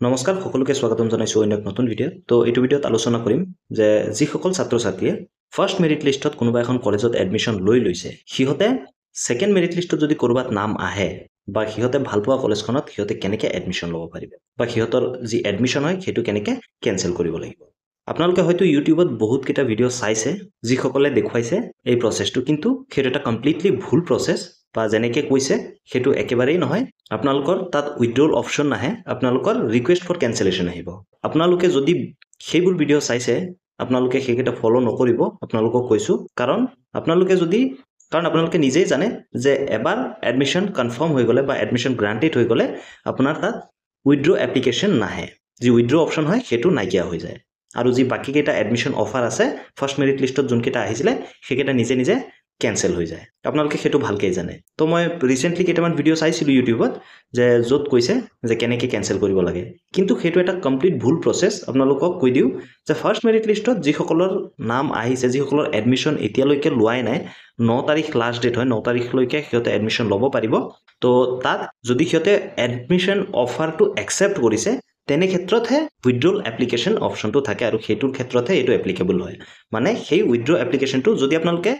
নমস্কাৰ সকলোকে স্বাগতম জনাইছো অন্য এক নতুন ভিডিঅ'। তো এইটো ভিডিঅ'ত আলোচনা কৰিম যে যিসকল ছাত্ৰ ছাত্ৰীয়ে ফাৰ্ষ্ট মেৰিট লিষ্টত কোনোবা এখন কলেজত এডমিশ্যন লৈছে সিহঁতে ছেকেণ্ড মেৰিট লিষ্টত যদি ক'ৰবাত নাম আহে বা সিহঁতে ভাল পোৱা কলেজখনত সিহঁতে কেনেকৈ এডমিশ্যন ল'ব পাৰিব বা সিহঁতৰ যি এডমিশ্যন হয় সেইটো কেনেকৈ কেনচেল কৰিব লাগিব। আপোনালোকে হয়তো ইউটিউবত বহুতকেইটা ভিডিঅ' চাইছে যিসকলে দেখুৱাইছে এই প্ৰচেছটো, কিন্তু সেইটো এটা কমপ্লিটলি ভুল প্ৰচেছ বা যেনেকৈ কৈছে সেইটো একেবাৰেই নহয়। আপোনালোকৰ তাত উইথড্ৰল অপশ্যন নাহে, আপোনালোকৰ ৰিকুৱেষ্ট ফৰ কেনচেলেশ্যন আহিব। আপোনালোকে যদি সেইবোৰ ভিডিঅ' চাইছে আপোনালোকে সেইকেইটা ফ'ল' নকৰিব, আপোনালোকক কৈছোঁ। কাৰণ আপোনালোকে নিজেই জানে যে এবাৰ এডমিশ্যন কনফাৰ্ম হৈ গ'লে বা এডমিশ্যন গ্ৰাণ্টেড হৈ গ'লে আপোনাৰ তাত উইথড্ৰ এপ্লিকেশ্যন নাহে, যি উইথড্ৰ অপশ্যন হয় সেইটো নাইকিয়া হৈ যায়। আৰু যি বাকীকেইটা এডমিশ্যন অফাৰ আছে ফাৰ্ষ্ট মেৰিট লিষ্টত যোনকেইটা আহিছিলে সেইকেইটা নিজে নিজে কেনচেল হৈ যায়। আপোনালোকে সেইটো ভালকৈ জানে। তো মই ৰিচেণ্টলি কেইটামান ভিডিঅ' চাইছিলোঁ ইউটিউবত যে য'ত কৈছে যে কেনেকৈ কেনচেল কৰিব লাগে, কিন্তু সেইটো এটা কমপ্লিট ভুল প্ৰচেছ। আপোনালোকক কৈ দিওঁ যে ফাৰ্ষ্ট মেৰিট লিষ্টত যিসকলৰ নাম আহিছে, যিসকলৰ এডমিশ্যন এতিয়ালৈকে লোৱাই নাই, 9 তাৰিখ লাষ্ট ডেট হয়, 9 তাৰিখলৈকে সিহঁতে এডমিশ্যন ল'ব পাৰিব। তো তাত যদি সিহঁতে এডমিশ্যন অফাৰটো একচেপ্ট কৰিছে তেনে ক্ষেত্ৰতহে উইথড্ৰল এপ্লিকেশ্যন অপশ্যনটো থাকে আৰু সেইটোৰ ক্ষেত্ৰতহে এইটো এপ্লিকেবল হয়। মানে সেই উইথড্ৰ এপ্লিকেশ্যনটো যদি আপোনালোকে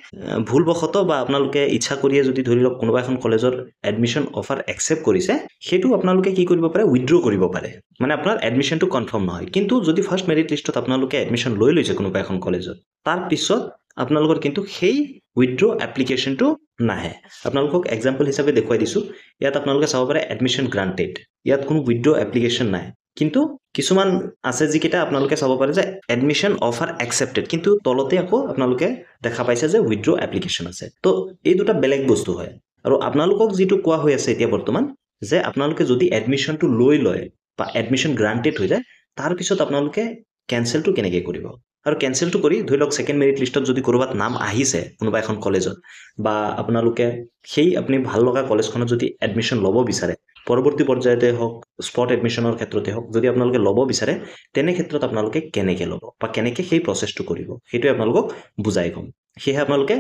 ভুলবশতঃ বা আপোনালোকে ইচ্ছা কৰিয়ে যদি ধৰি লওক কোনোবা এখন কলেজৰ এডমিশ্যন অফাৰ একচেপ্ট কৰিছে, সেইটো আপোনালোকে কি কৰিব পাৰে, উইথড্ৰ কৰিব পাৰে। মানে আপোনাৰ এডমিশ্যনটো কনফাৰ্ম নহয়। কিন্তু যদি ফাৰ্ষ্ট মেৰিট লিষ্টত আপোনালোকে এডমিশ্যন লৈছে কোনোবা এখন কলেজত, তাৰপিছত আপোনালোকৰ কিন্তু সেই উইথড্ৰ এপ্লিকেশ্যনটো নাহে। আপোনালোকক এক্সাম্পল হিচাপে দেখুৱাই দিছোঁ। ইয়াত আপোনালোকে চাব পাৰে এডমিশ্যন গ্ৰাণ্টেড, ইয়াত কোনো উইথড্ৰ এপ্লিকেশ্যন নাই। কিন্তু কিছুমান আছে যিকেইটা আপোনালোকে চাব পাৰে যে এডমিশ্যন অফাৰ একচেপ্টেড, কিন্তু তলতে আকৌ আপোনালোকে দেখা পাইছে যে উইথড্ৰ এপ্লিকেশ্যন আছে। তো এই দুটা বেলেগ বস্তু হয়। আৰু আপোনালোকক যিটো কোৱা হৈ আছে এতিয়া বৰ্তমান যে আপোনালোকে যদি এডমিশ্যনটো লয় বা এডমিশ্যন গ্ৰাণ্টেড হৈ যায়, তাৰপিছত আপোনালোকে কেনচেলটো কেনেকৈ কৰিব। আৰু কেনচেলটো কৰি ধৰি লওক ছেকেণ্ড মেৰিট লিষ্টত যদি ক'ৰবাত নাম আহিছে কোনোবা এখন কলেজত, বা আপোনালোকে সেই আপুনি ভাল লগা কলেজখনত যদি এডমিশ্যন ল'ব বিচাৰে, পৰৱৰ্তী পৰ্যায়তে হওক স্পট এডমিশ্যনৰ ক্ষেত্ৰতে হওক, যদি আপোনালোকে ল'ব বিচাৰে তেনে ক্ষেত্ৰত আপোনালোকে কেনেকৈ ল'ব বা কেনেকৈ সেই প্ৰচেছটো কৰিব সেইটোৱে আপোনালোকক বুজাই ক'ম। সেয়েহে আপোনালোকে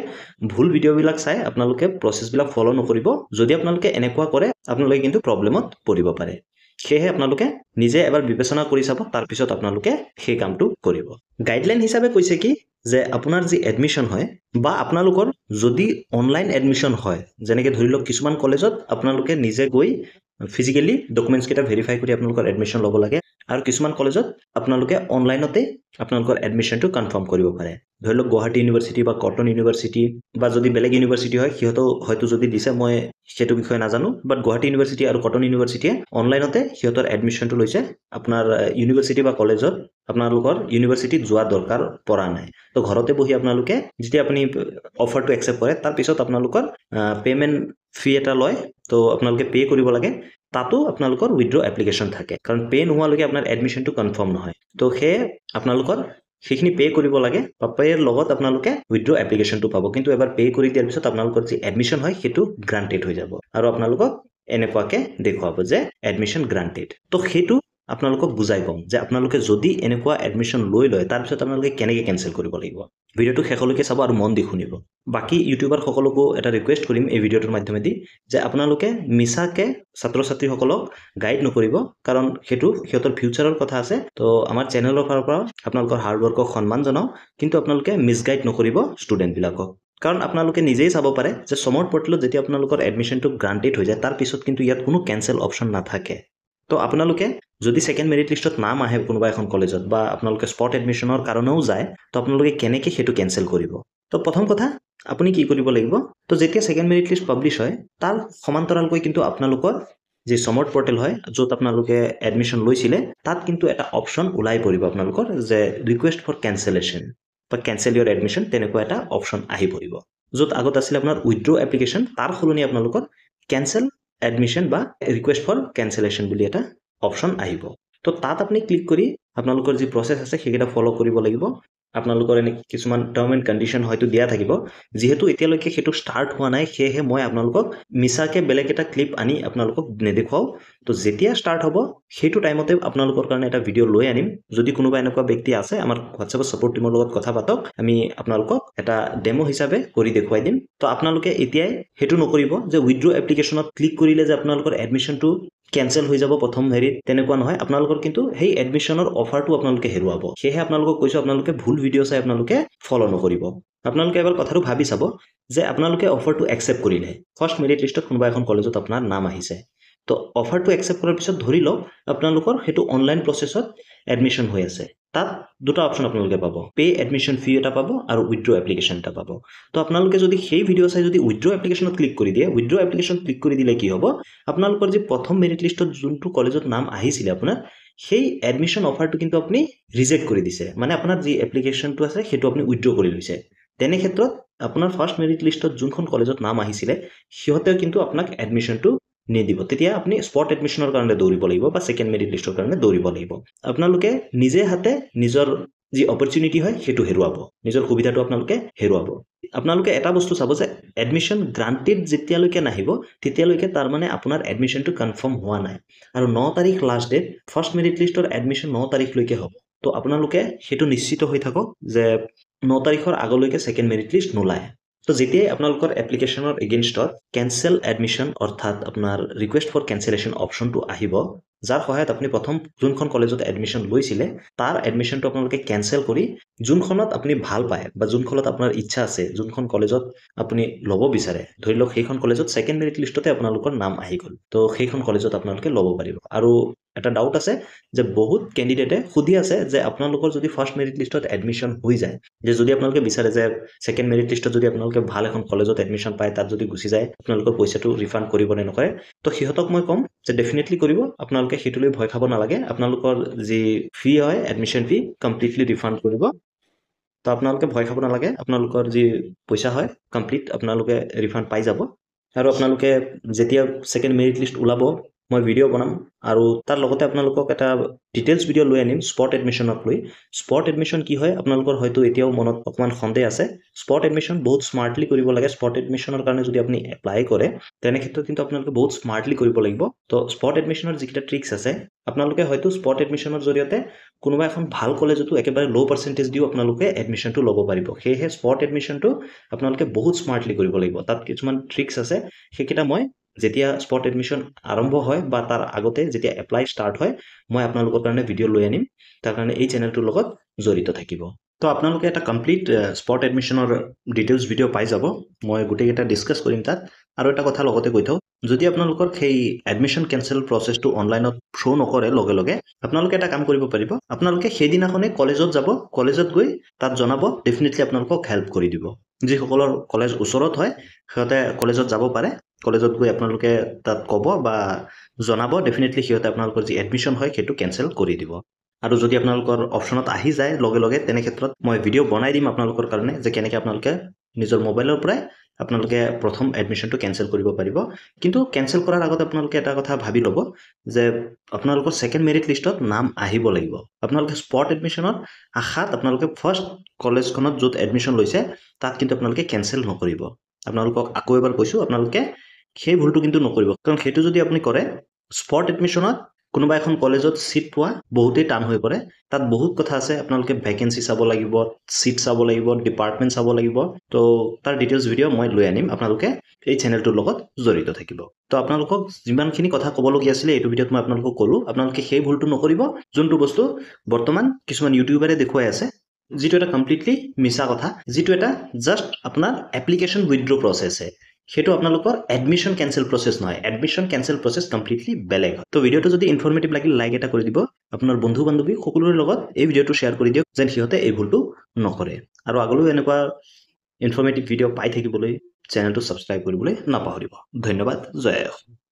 ভুল ভিডিঅ'বিলাক চাই আপোনালোকে প্ৰচেছবিলাক ফ'ল' নকৰিব। যদি আপোনালোকে এনেকুৱা কৰে আপোনালোকে কিন্তু প্ৰব্লেমত পৰিব পাৰে। সেয়েহে আপোনালোকে নিজে এবাৰ বিবেচনা কৰি চাব, তাৰপিছত আপোনালোকে সেই কামটো কৰিব। গাইডলাইন হিচাপে কৈছে কি যে আপোনাৰ যি এডমিশ্যন হয় বা আপোনালোকৰ যদি অনলাইন এডমিশ্যন হয়, যেনেকৈ ধৰি লওক কিছুমান কলেজত আপোনালোকে নিজে গৈ ফিজিকেলি ডকুমেণ্টছকেইটা ভেৰিফাই কৰি আপোনালোকৰ এডমিশ্যন ল'ব লাগে, আৰু কিছুমান কলেজত আপোনালোকে অনলাইনতে আপোনালোকৰ এডমিশ্যনটো কনফাৰ্ম কৰিব পাৰে। ধৰি লওক গুৱাহাটী ইউনিভাৰ্চিটি বা কটন ইউনিভাৰ্চিটি বা যদি বেলেগ ইউনিভাৰ্চিটি হয় সিহঁতেও হয়তো যদি দিছে, মই সেইটো বিষয়ে নাজানো। বাট গুৱাহাটী ইউনিভাৰ্চিটি আৰু কটন ইউনিভাৰ্চিটিয়ে অনলাইনতে সিহঁতৰ এডমিশ্যনটো লৈছে। আপোনাৰ ইউনিভাৰ্চিটি বা কলেজত আপোনালোকৰ ইউনিভাৰ্চিটিত যোৱা দৰকাৰ পৰা নাই। তো ঘৰতে বহি আপোনালোকে যেতিয়া আপুনি অফাৰটো একচেপ্ট কৰে তাৰপিছত আপোনালোকৰ পে'মেণ্ট ফি এটা লয়, তো আপোনালোকে পে' কৰিব লাগে। তাতো আপোনালোকৰ উইথড্ৰ এপ্লিকেশ্যন থাকে, কাৰণ পে' নোহোৱালৈকে আপোনাৰ এডমিশ্যনটো কনফাৰ্ম নহয়। তো সেয়ে আপোনালোকৰ সেইখিনি পে' কৰিব লাগে বা পে'ৰ লগত আপোনালোকে উইথড্ৰ এপ্লিকেশ্যনটো পাব। কিন্তু এবাৰ পে' কৰি দিয়াৰ পিছত আপোনালোকৰ যি এডমিশ্যন হয় সেইটো গ্ৰাণ্টেড হৈ যাব, আৰু আপোনালোকক এনেকুৱাকৈ দেখুৱাব যে এডমিশ্যন গ্ৰাণ্টেড। তো সেইটো আপোনালোকক বুজাই ক'ম যে আপোনালোকে যদি এনেকুৱা এডমিশ্যন লয় তাৰপিছত আপোনালোকে কেনেকৈ কেনচেল কৰিব লাগিব। ভিডিঅ'টো শেষলৈকে চাব আৰু মন দি শুনিব। বাকী ইউটিউবাৰ সকলকো এটা ৰিকুৱেষ্ট কৰিম এই ভিডিঅ'টোৰ মাধ্যমেদি যে আপোনালোকে মিছাকৈ ছাত্ৰ ছাত্ৰীসকলক গাইড নকৰিব, কাৰণ সেইটো সিহঁতৰ ফিউচাৰৰ কথা আছে। তো আমাৰ চেনেলৰ ফালৰ পৰা আপোনালোকৰ হাৰ্ডৱৰ্কক সন্মান জনাওঁ, কিন্তু আপোনালোকে মিছগাইড নকৰিব ষ্টুডেণ্টবিলাকক। কাৰণ আপোনালোকে নিজেই চাব পাৰে যে সমৰ্থ পৰ্টেলত যেতিয়া আপোনালোকৰ এডমিশ্যনটো গ্ৰাণ্টেড হৈ যায় তাৰপিছত কিন্তু ইয়াত কোনো কেনচেল অপশ্যন নাথাকে। তো আপোনালোকে যদি ছেকেণ্ড মেৰিট লিষ্টত নাম আহে কোনোবা এখন কলেজত বা আপোনালোকে স্পট এডমিশ্যনৰ কাৰণেও যায়, তো আপোনালোকে কেনেকৈ সেইটো কেনচেল কৰিব। তো প্ৰথম কথা আপুনি কি কৰিব লাগিব, তো যেতিয়া ছেকেণ্ড মেৰিট লিষ্ট পাব্লিছ হয় তাৰ সমান্তৰালকৈ কিন্তু আপোনালোকৰ যি সমৰ্থ পৰ্টেল হয় য'ত আপোনালোকে এডমিশ্যন লৈছিলে, তাত কিন্তু এটা অপশ্যন ওলাই পৰিব আপোনালোকৰ যে ৰিকুৱেষ্ট ফৰ কেনচেলেশ্যন বা কেনচেল ইয়ৰ এডমিশ্যন, তেনেকুৱা এটা অপশ্যন আহি পৰিব। য'ত আগত আছিলে আপোনাৰ উইথড্ৰ এপ্লিকেশ্যন, তাৰ সলনি আপোনালোকৰ কেনচেল এডমিশ্যন বা ৰিকুৱেষ্ট ফৰ কেনচেলেশ্যন বুলি এটা অপশ্যন আহিব। তো তাত আপুনি ক্লিক কৰি আপোনালোকৰ যি প্ৰচেছ আছে সেইকেইটা ফ'ল' কৰিব লাগিব। আপোনালোকৰ এনে কিছুমান টাৰ্ম এণ্ড কণ্ডিশ্যন হয়তো দিয়া থাকিব। যিহেতু এতিয়ালৈকে সেইটো ষ্টাৰ্ট হোৱা নাই, সেয়েহে মই আপোনালোকক মিছাকৈ বেলেগ এটা ক্লিপ আনি আপোনালোকক নেদেখুৱাওঁ। তো যেতিয়া ষ্টাৰ্ট হ'ব সেইটো টাইমতে আপোনালোকৰ কাৰণে এটা ভিডিঅ' লৈ আনিম। যদি কোনোবা এনেকুৱা ব্যক্তি আছে আমাৰ হোৱাটছএপৰ ছাপোৰ্ট টিমৰ লগত কথা পাতক, আমি আপোনালোকক এটা ডেমো হিচাপে কৰি দেখুৱাই দিম। তো আপোনালোকে এতিয়াই সেইটো নকৰিব যে উইথড্ৰ এপ্লিকেশ্যনত ক্লিক কৰিলে যে আপোনালোকৰ এডমিশ্যনটো কেনসেল হৈ যাব প্ৰথম হেৰিত তেনেকুৱা নহয় আপোনালোকৰ কিন্তু সেই এডমিশ্যনৰ অফাৰটো আপোনালোকে হেৰুৱাব সেয়েহে আপোনালোকক কৈছো আপোনালোকে ভুল ভিডিঅ' চাই আপোনালোকে ফলো নকৰিব আপোনালোকে এবাৰ কথাটো ভাবি চাব যে আপোনালোকে অফাৰটো একচেপ্ট কৰিলে ফাৰ্ষ্ট মেৰিট লিষ্টত কোনোবা এখন কলেজত আপোনাৰ নাম আহিছে তো অফাৰটো একচেপ্ট কৰাৰ পিছত ধৰি লওক আপোনালোকৰ সেইটো অনলাইন প্ৰচেছত এডমিশ্যন হৈ আছে তাত দুটা অপচন আপোনালোকে পাব পে এডমিশ্যন ফি এটা পাব আৰু উইথড্ৰ এপ্লিকেশ্যন এটা পাব তো আপোনালোকে যদি সেই ভিডিঅ' চাই যদি উইথড্ৰ এপ্লিকেশ্যনত ক্লিক কৰি দিয়ে উইথড্ৰ এপ্লিকেশ্যন ক্লিক কৰি দিলে কি হ'ব আপোনালোকৰ যে প্ৰথম মেৰিট লিষ্টত যোনটো কলেজত নাম আহিছিলে আপোনাৰ সেই এডমিশ্যন অফাৰটো কিন্তু আপুনি ৰিজেক্ট কৰি দিছে মানে আপোনাৰ যি এপ্লিকেশ্যনটো আছে সেইটো আপুনি উইথড্ৰ কৰি লৈছে তেনে ক্ষেত্ৰত আপোনাৰ ফাৰ্ষ্ট মেৰিট লিষ্টত যোনখন কলেজত নাম আহিছিলে সিহঁতেও কিন্তু আপোনাক এডমিশ্যনটো নিদিব তেতিয়া আপুনি স্পট এডমিশ্যনৰ কাৰণে দৌৰিব লাগিব বা সেকেন্ড মেৰিট লিষ্টৰ কাৰণে দৌৰিব লাগিব আপোনালোকে নিজে হাতে নিজৰ যি অপৰচুনিটি হয় সেইটো হেৰুৱাব নিজৰ সুবিধাটো আপোনালোকে হেৰুৱাব আপোনালোকে এটা বস্তু চাব যে এডমিশ্যন গ্ৰান্টেড যেতিয়ালৈকে নাহিব তেতিয়ালৈকে তাৰ মানে আপোনাৰ এডমিশ্যনটো কনফাৰ্ম হোৱা নাই আৰু 9 তাৰিখ লাষ্ট ডেট ফাৰ্ষ্ট মেৰিট লিষ্টৰ এডমিশ্যন 9 তাৰিখলৈকে হ'ব তো আপোনালোকে সেইটো নিশ্চিত হৈ থাকক যে 9 তাৰিখৰ আগলৈকে সেকেন্ড মেৰিট লিষ্ট নোলায় তো যেতিয়াই আপোনালোকৰ এপ্লিকেশ্যনৰ এগেইনষ্টত কেনসেল এডমিশ্যন অৰ্থাৎ আপোনাৰ ৰিকুৱেষ্ট ফৰ কেনসেলেশ্যন অপশ্যনটো আহিব যাৰ সহায়ত আপুনি প্ৰথম যোনখন কলেজত এডমিশ্যন লৈছিলে তাৰ এডমিশ্যনটো আপোনালোকে কেনসেল কৰি যোনখনত আপুনি ভাল পায় বা যোনখনত আপোনাৰ ইচ্ছা আছে যোনখন কলেজত আপুনি ল'ব বিচাৰে ধৰি লওক সেইখন কলেজত সেকেন্ড মেৰিট লিষ্টতে আপোনালোকৰ নাম আহি গ'ল তো সেইখন কলেজত আপোনালোকে ল'ব পাৰিব আৰু এটা ডাউট আছে যে বহুত ক্যান্ডিডেটে সুধি আছে যে আপোনালোকৰ যদি ফাৰ্ষ্ট মেৰিট লিষ্টত এডমিশ্যন হৈ যায় যে যদি আপোনালোকে বিচাৰে যে সেকেন্ড মেৰিট লিষ্টত যদি আপোনালোকে ভাল এখন কলেজত এডমিশ্যন পায় তাত যদি গুচি যায় আপোনালোকৰ পইচাটো ৰিফান্ড কৰিব নে নকৰে তো সিহঁতক মই কম যে ডেফিনেটলি কৰিব আপোনালোকে সেইটোলৈ ভয় খাব নালাগে আপোনালোকৰ যি ফি হয় এডমিশ্যন ফি কমপ্লিটলি ৰিফান্ড কৰিব তো আপোনালোকে ভয় খাব নালাগে আপোনালোকৰ যি পইচা হয় কমপ্লিট আপোনালোকে ৰিফান্ড পাই যাব আৰু আপোনালোকে যেতিয়া সেকেন্ড মেৰিট লিষ্ট ওলাব মই ভিডিঅ' বনাম আৰু তাৰ লগতে আপোনালোকক এটা ডিটেইলছ ভিডিঅ' লৈ আনিম স্পট এডমিশ্যনক লৈ স্পট এডমিশ্যন কি হয় আপোনালোকৰ হয়তো এতিয়াও মনত অকমান সন্দেহ আছে স্পট এডমিশ্যন বহুত স্মাৰ্টলি কৰিব লাগে স্পট এডমিশ্যনৰ কাৰণে যদি আপুনি এপ্লাই কৰে তেনে ক্ষেত্ৰত কিন্তু আপোনালোকে বহুত স্মাৰ্টলি কৰিব লাগিব তো স্পট এডমিশ্যনৰ যিকেইটা ট্ৰিক্স আছে আপোনালোকে হয়তো স্পট এডমিশ্যনৰ জৰিয়তে কোনোবা এখন ভাল কলেজতো একেবাৰে লো পাৰ্চেন্টেজ দিও আপোনালোকে এডমিশ্যনটো ল'ব পাৰিব সেয়েহে স্পট এডমিশ্যনটো আপোনালোকে বহুত স্মাৰ্টলি কৰিব লাগিব তাত কিছুমান ট্ৰিক্স আছে সেইকেইটা মই যেতিয়া স্পট এডমিশ্যন আৰম্ভ হয় বা তাৰ আগতে যেতিয়া এপ্লাই ষ্টাৰ্ট হয় মই আপোনালোকৰ কাৰণে ভিডিঅ' লৈ আনিম তাৰ কাৰণে এই চেনেলটোৰ লগত জড়িত থাকিব তো আপোনালোকে এটা কমপ্লিট স্পট এডমিশ্যনৰ ডিটেইলছ ভিডিঅ' পাই যাব মই গোটেইকেইটা ডিছকাছ কৰিম তাত আৰু এটা কথা লগতে কৈ থওঁ যদি আপোনালোকৰ সেই এডমিশ্যন কেনসেল প্ৰচেছটো অনলাইনত শ্ব' নকৰে লগে লগে আপোনালোকে এটা কাম কৰিব পাৰিব আপোনালোকে সেইদিনাখনে কলেজত যাব কলেজত গৈ তাত জনাব ডেফিনেটলি আপোনালোকক হেল্প কৰি দিব যিসকলৰ কলেজ ওচৰত হয় সিহঁতে কলেজত যাব পাৰে কলেজত গৈ আপোনালোকে তাত ক'ব বা জনাব ডেফিনেটলি সিহঁতে আপোনালোকৰ যি এডমিশ্যন হয় সেইটো কেনসেল কৰি দিব আৰু যদি আপোনালোকৰ অপশ্যনত আহি যায় লগে লগে তেনে ক্ষেত্ৰত মই ভিডিঅ' বনাই দিম আপোনালোকৰ কাৰণে যে কেনেকৈ আপোনালোকে নিজৰ মোবাইলৰ পৰাই আপোনালোকে প্ৰথম এডমিশ্যনটো কেনসেল কৰিব পাৰিব কিন্তু কেনসেল কৰাৰ আগত আপোনালোকে এটা কথা ভাবি ল'ব যে আপোনালোকৰ সেকেন্ড মেৰিট লিষ্টত নাম আহিব লাগিব আপোনালোকে স্পট এডমিশ্যনৰ আশাত আপোনালোকে ফাৰ্ষ্ট কলেজখনত য'ত এডমিশ্যন লৈছে তাত কিন্তু আপোনালোকে কেনসেল নকৰিব আপোনালোকক আকৌ এবাৰ কৈছো আপোনালোকে সেই ভুলটো কিন্তু নকৰিব কাৰণ সেইটো যদি আপুনি কৰে স্পট এডমিশ্যনত কোনোবা এখন কলেজত সিট পোৱা বহুতেই টান হৈ পৰে তাত বহুত কথা আছে আপোনালোকে ভ্যাকেন্সি চাব লাগিব সিট চাব লাগিব ডিপাৰ্টমেন্ট চাব লাগিব তো তাৰ ডিটেইলছ ভিডিঅ' মই লৈ আনিম আপোনালোকে এই চেনেলটোৰ লগত জড়িত থাকিব তো আপোনালোকক যিমানখিনি কথা ক'বলগীয়া আছিলে এইটো ভিডিঅ'ত মই আপোনালোকক ক'লো আপোনালোকে সেই ভুলটো নকৰিব যোনটো বস্তু বৰ্তমান কিছুমান ইউটিউবাৰে দেখুৱাই আছে যিটো এটা কমপ্লিটলি মিছা কথা যিটো এটা জাষ্ট আপোনাৰ এপ্লিকেশ্যন উইথড্ৰ প্ৰচেছ সেইটো আপোনালোকৰ এডমিশ্যন কেনসেল প্ৰচেছ নহয় এডমিশ্যন কেনসেল প্ৰচেছ কমপ্লিটলি বেলেগ তো ভিডিঅ'টো যদি ইনফৰমেটিভ লাগিল লাইক এটা কৰি দিব আপোনাৰ বন্ধু বান্ধৱী সকলোৰে লগত এই ভিডিঅ'টো শ্বেয়াৰ কৰি দিয়ক যেন সিহঁতে এই ভুলটো নকৰে আৰু আগলৈও এনেকুৱা ইনফৰমেটিভ ভিডিঅ' পাই থাকিবলৈ চেনেলটো ছাবস্ক্ৰাইব কৰিবলৈ নাপাহৰিব ধন্যবাদ জয়